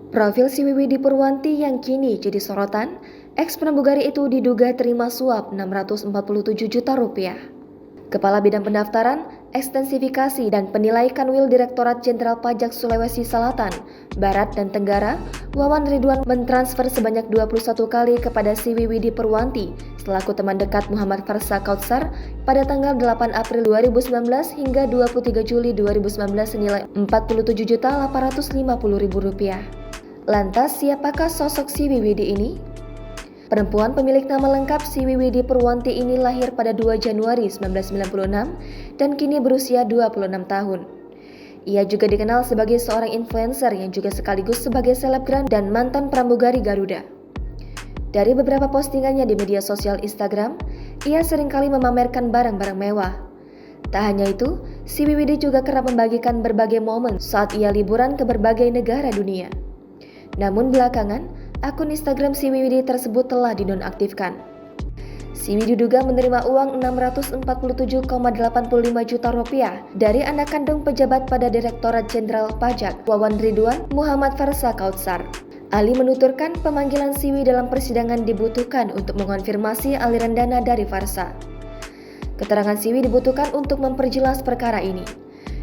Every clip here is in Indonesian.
Profil si Wiwidi Purwanti yang kini jadi sorotan, eks-pramugari itu diduga terima suap Rp647 juta. Kepala Bidang Pendaftaran, Ekstensifikasi dan Penilai Kanwil Direktorat Jenderal Pajak Sulawesi Selatan, Barat dan Tenggara, Wawan Ridwan mentransfer sebanyak 21 kali kepada si Wiwidi Purwanti selaku teman dekat Muhammad Farsa Kautsar pada tanggal 8 April 2019 hingga 23 Juli 2019 senilai Rp47.850.000. Lantas, siapakah sosok si Wiwidi ini? Perempuan pemilik nama lengkap si Wiwidi Purwanti ini lahir pada 2 Januari 1996 dan kini berusia 26 tahun. Ia juga dikenal sebagai seorang influencer yang juga sekaligus sebagai selebgram dan mantan pramugari Garuda. Dari beberapa postingannya di media sosial Instagram, ia seringkali memamerkan barang-barang mewah. Tak hanya itu, si Wiwidi juga kerap membagikan berbagai momen saat ia liburan ke berbagai negara dunia. Namun belakangan, akun Instagram si Wiwidi tersebut telah dinonaktifkan. Si Wiwidi diduga menerima uang Rp647,85 juta dari anak kandung pejabat pada Direktorat Jenderal Pajak Wawan Ridwan Muhammad Farsa Kautsar. Ali menuturkan pemanggilan si Wiwidi dalam persidangan dibutuhkan untuk mengonfirmasi aliran dana dari Farsa. Keterangan si Wiwidi dibutuhkan untuk memperjelas perkara ini.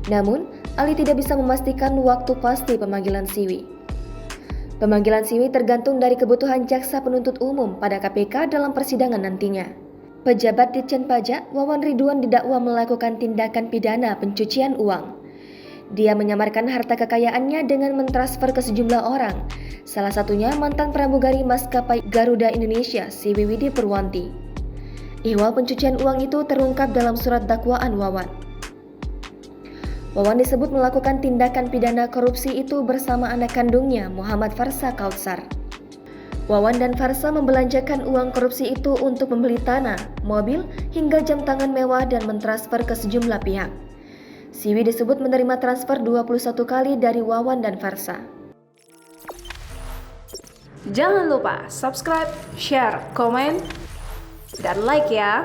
Namun, Ali tidak bisa memastikan waktu pasti pemanggilan si Wiwidi. Pemanggilan si Wiwidi tergantung dari kebutuhan jaksa penuntut umum pada KPK dalam persidangan nantinya. Pejabat Ditjen Pajak Wawan Ridwan didakwa melakukan tindakan pidana pencucian uang. Dia menyamarkan harta kekayaannya dengan mentransfer ke sejumlah orang, salah satunya mantan pramugari maskapai Garuda Indonesia si Wiwidi Purwanti. Ihwal pencucian uang itu terungkap dalam surat dakwaan Wawan. Wawan disebut melakukan tindakan pidana korupsi itu bersama anak kandungnya Muhammad Farsa Kautsar. Wawan dan Farsa membelanjakan uang korupsi itu untuk membeli tanah, mobil, hingga jam tangan mewah dan mentransfer ke sejumlah pihak. Si Wiwidi disebut menerima transfer 21 kali dari Wawan dan Farsa. Jangan lupa subscribe, share, komen, dan like ya!